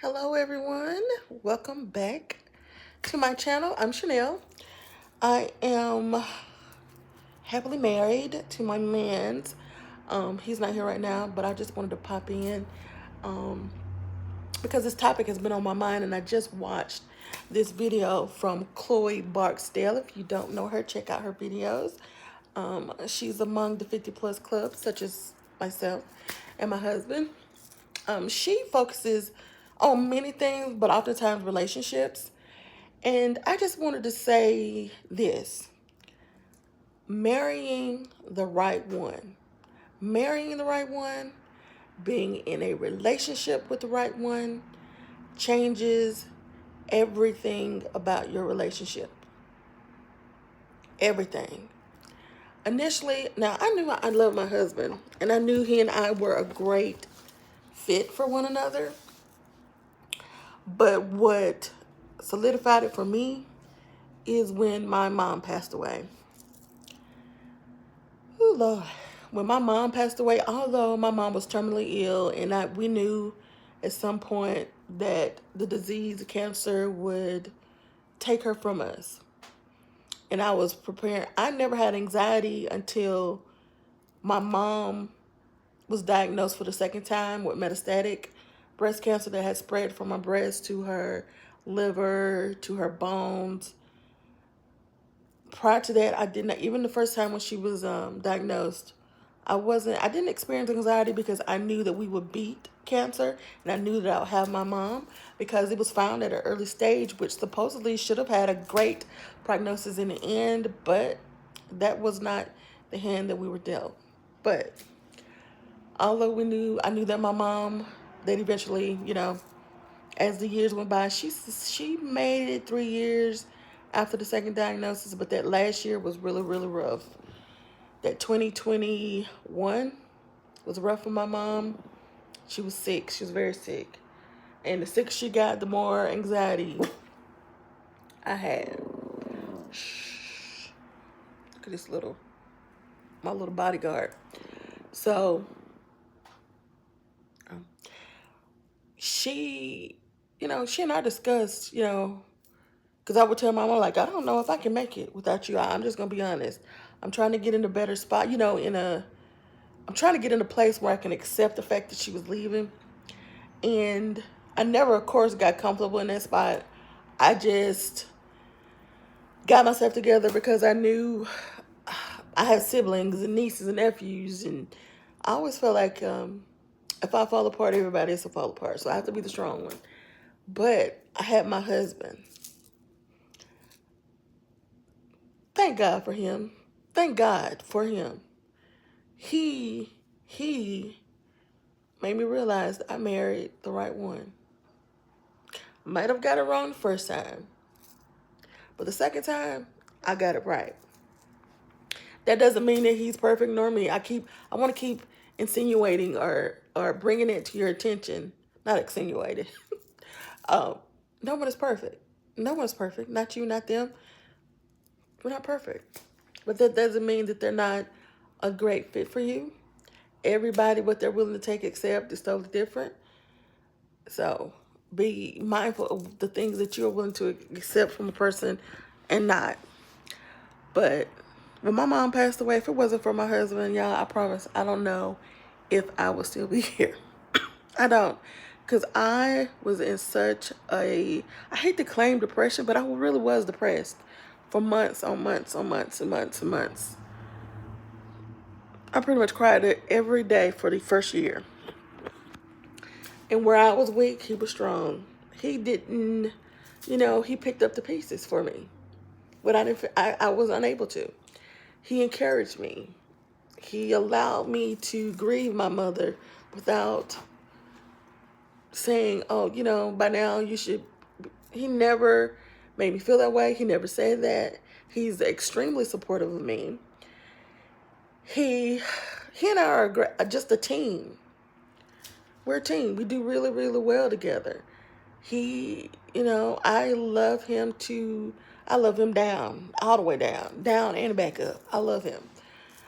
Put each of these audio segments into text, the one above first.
Hello everyone, welcome back to my channel. I'm Chanel. I am happily married to my man's. He's not here right now, but I just wanted to pop in um, because this topic has been on my mind, and I just watched this video from Chloe Barksdale. If you don't know her, check out her videos. She's among the 50 plus club, such as myself and my husband. She focuses on many things, but oftentimes relationships. And I just wanted to say this: marrying the right one, marrying the right one, being in a relationship with the right one changes everything about your relationship. Everything. Initially, now I knew I loved my husband, and I knew he and I were a great fit for one another. But what solidified it for me is when my mom passed away. Oh Lord. When my mom passed away, although my mom was terminally ill, and we knew at some point that the disease, cancer, would take her from us. And I was preparing. I never had anxiety until my mom was diagnosed for the second time with metastatic breast cancer that had spread from her breast to her liver, to her bones. Prior to that, I did not, even the first time when she was diagnosed, I didn't experience anxiety because I knew that we would beat cancer, and I knew that I would have my mom because it was found at an early stage, which supposedly should have had a great prognosis in the end, but that was not the hand that we were dealt. But although I knew that my mom, that eventually, as the years went by, she made it 3 years after the second diagnosis, but that last year was really, really rough. That 2021 was rough for my mom. She was sick. She was very sick. And the sicker she got, the more anxiety I had. Shh. Look at my little bodyguard. So, she, she and I discussed, because I would tell my mom, like, I don't know if I can make it without you. I'm just going to be honest. I'm trying to get in a better spot, I'm trying to get in a place where I can accept the fact that she was leaving. And I never, of course, got comfortable in that spot. I just got myself together because I knew I have siblings and nieces and nephews. And I always felt like if I fall apart, everybody else will fall apart. So I have to be the strong one. But I had my husband. Thank God for him. Thank God for him. He made me realize that I married the right one. Might have got it wrong the first time, but the second time, I got it right. That doesn't mean that he's perfect nor me. I want to keep insinuating or bringing it to your attention. Not insinuating. um, no one is perfect. No one's perfect. Not you, not them. We're not perfect. But that doesn't mean that they're not a great fit for you. Everybody, what they're willing to take, accept is totally different. So be mindful of the things that you're willing to accept from a person and not. But when my mom passed away, if it wasn't for my husband, y'all, I promise I don't know if I would still be here. I don't. Because I was in I hate to claim depression, but I really was depressed for months on months on months and months and months. I pretty much cried every day for the first year. And where I was weak, he was strong. He didn't, he picked up the pieces for me. But I was unable to. He encouraged me. He allowed me to grieve my mother without saying, oh, by now you should. He never made me feel that way. He never said that. He's extremely supportive of me. He and I are just a team. We're a team. We do really, really well together. I love him down, all the way down and back up. I love him.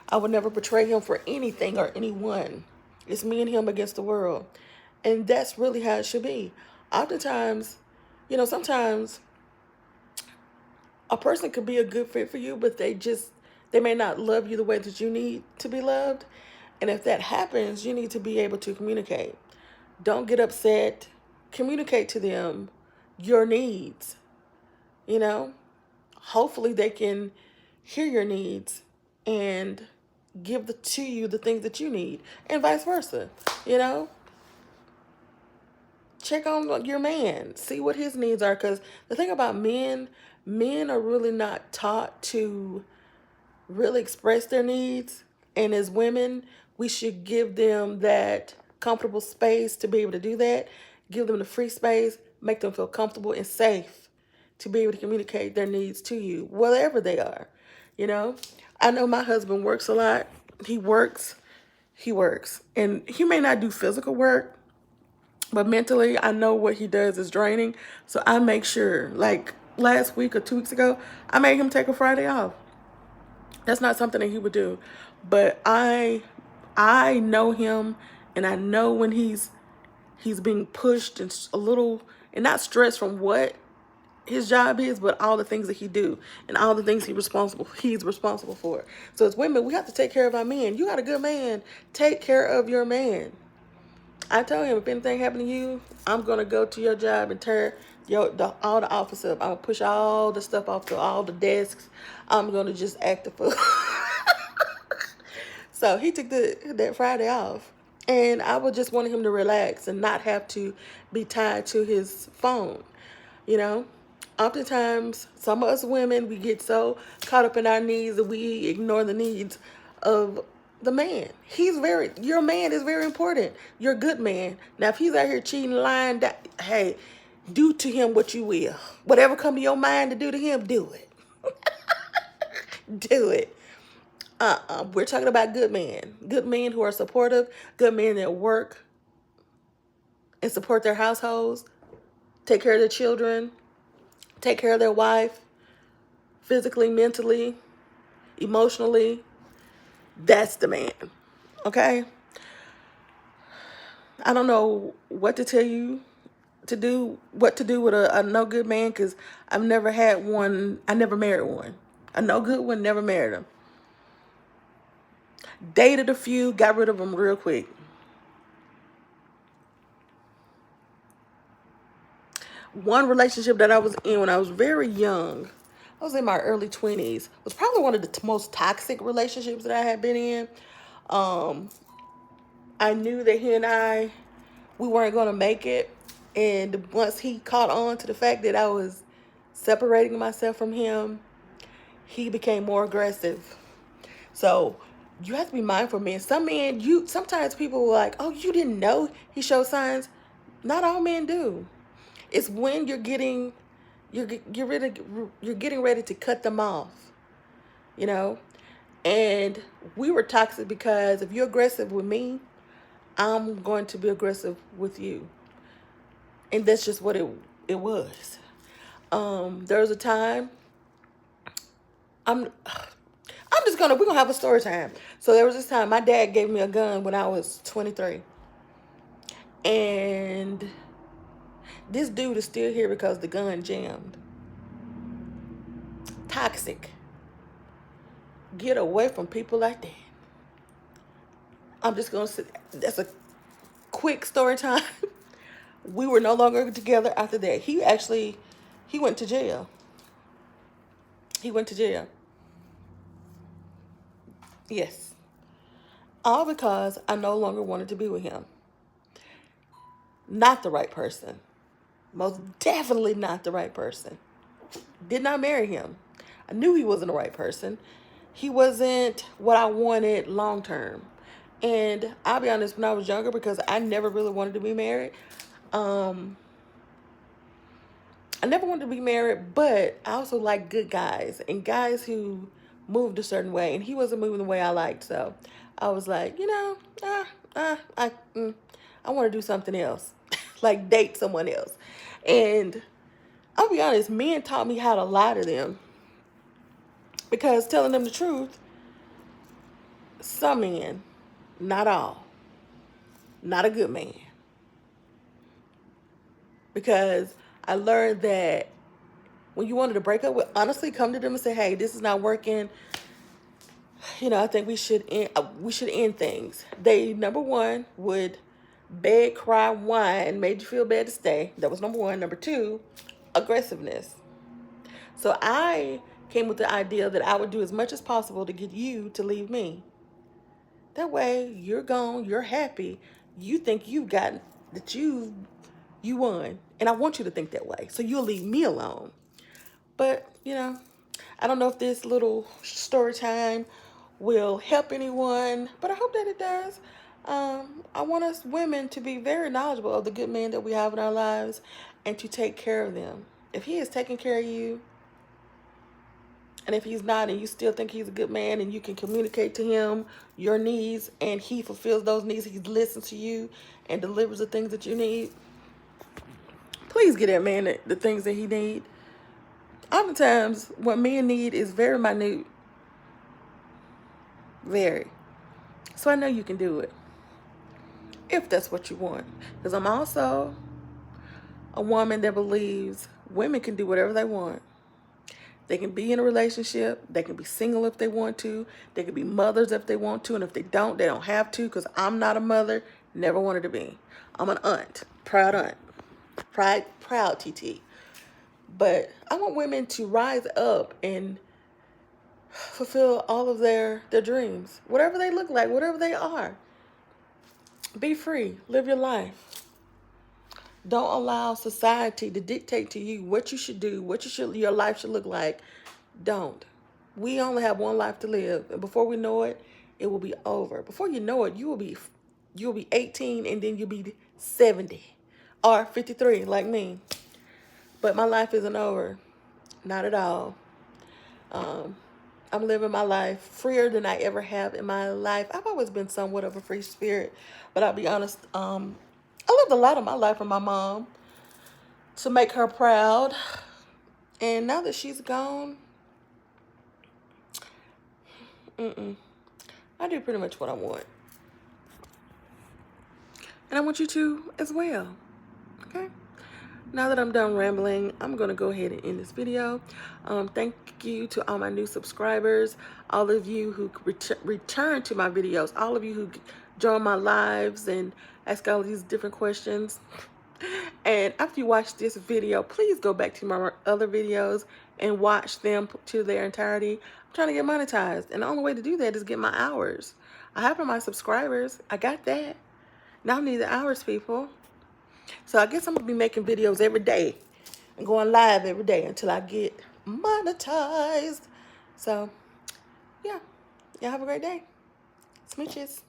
I would never betray him for anything or anyone. It's me and him against the world. And that's really how it should be. Oftentimes, you know, sometimes a person could be a good fit for you, but they may not love you the way that you need to be loved. And if that happens, you need to be able to communicate. Don't get upset. Communicate to them your needs, you know? Hopefully they can hear your needs and give to you the things that you need, and vice versa, you know? Check on your man, see what his needs are, because the thing about men are really not taught to really express their needs. And as women, we should give them that comfortable space to be able to do that, give them the free space, make them feel comfortable and safe to be able to communicate their needs to you, whatever they are. You know, I know my husband works a lot. He works, and he may not do physical work, but mentally, I know what he does is draining. So I make sure, like last week or 2 weeks ago, I made him take a Friday off. That's not something that he would do. But I know him, and I know when he's being pushed and a little, and not stressed from what his job is, but all the things that he do and all the things he's responsible for. So as women, we have to take care of our men. You got a good man, take care of your man. I told him, if anything happened to you, I'm gonna go to your job and tear all the office up. I'm gonna push all the stuff off to all the desks. I'm gonna just act the fool. So he took that Friday off, and I would just wanted him to relax and not have to be tied to his phone. You know, oftentimes some of us women, we get so caught up in our needs that we ignore the needs of the man. Your man is very important. Your good man. Now, if he's out here cheating, lying, hey, do to him what you will. Whatever come to your mind to do to him, do it. Do it. We're talking about good men. Good men who are supportive. Good men that work and support their households. Take care of their children. Take care of their wife. Physically, mentally, emotionally. That's the man. Okay? I don't know what to tell you what to do with a no good man, because I've never had one. I never married one. A no good one, never married him. Dated a few, got rid of them real quick. One relationship that I was in when I was very young, I was in my early 20s, was probably one of the most toxic relationships that I had been in. Um, I knew that we weren't going to make it. And once he caught on to the fact that I was separating myself from him, he became more aggressive. So you have to be mindful, man. Sometimes people were like, oh, you didn't know he showed signs. Not all men do. It's when you're getting ready to cut them off, you know? And we were toxic because if you're aggressive with me, I'm going to be aggressive with you. And that's just what it was. There was a time we're gonna have a story time. So there was this time my dad gave me a gun when I was 23. And this dude is still here because the gun jammed. Toxic. Get away from people like that. I'm just gonna say that's a quick story time. We were no longer together after that. He went to jail. He went to jail. Yes. All because I no longer wanted to be with him. Not the right person. Most definitely not the right person. Did not marry him. I knew he wasn't the right person. He wasn't what I wanted long term. And I'll be honest, when I was younger, because I never really wanted to be married, um, I never wanted to be married, but I also like good guys and guys who moved a certain way. And he wasn't moving the way I liked. So I was like, I want to do something else, like date someone else. And I'll be honest, men taught me how to lie to them, because telling them the truth, some men, not all, not a good man. because I learned that when you wanted to break up with, honestly, come to them and say, hey, this is not working. I think we should end things. They, number one, would beg, cry, whine, made you feel bad to stay. That was number one. Number two, aggressiveness. So I came with the idea that I would do as much as possible to get you to leave me. That way, you're gone, you're happy, you think you've gotten that you won, and I want you to think that way. So you'll leave me alone. But I don't know if this little story time will help anyone, but I hope that it does. I want us women to be very knowledgeable of the good men that we have in our lives and to take care of them. If he is taking care of you, and if he's not, and you still think he's a good man, and you can communicate to him your needs, and he fulfills those needs, he listens to you and delivers the things that you need, please get that man the things that he needs. Oftentimes, what men need is very minute. Very. So I know you can do it, if that's what you want. Because I'm also a woman that believes women can do whatever they want. They can be in a relationship. They can be single if they want to. They can be mothers if they want to. And if they don't have to, because I'm not a mother. Never wanted to be. I'm an aunt. Proud aunt. Proud TT. But I want women to rise up and fulfill all of their dreams. Whatever they look like, whatever they are. Be free. Live your life. Don't allow society to dictate to you what you should do, what your life should look like. Don't. We only have one life to live, and before we know it, it will be over. Before you know it, you'll be 18, and then you'll be 70 or 53 like me. But my life isn't over. Not at all. I'm living my life freer than I ever have in my life. I've always been somewhat of a free spirit, but I'll be honest, I lived a lot of my life with my mom to make her proud. And now that she's gone, I do pretty much what I want. And I want you to as well. Okay? Now that I'm done rambling, I'm going to go ahead and end this video. Thank you to all my new subscribers, all of you who return to my videos, all of you who join my lives and ask all these different questions. And after you watch this video, please go back to my other videos and watch them to their entirety. I'm trying to get monetized, and the only way to do that is get my hours. I have my subscribers. I got that. Now I need the hours, people. So I guess I'm going to be making videos every day and going live every day until I get monetized. So, yeah. Y'all have a great day. Smooches.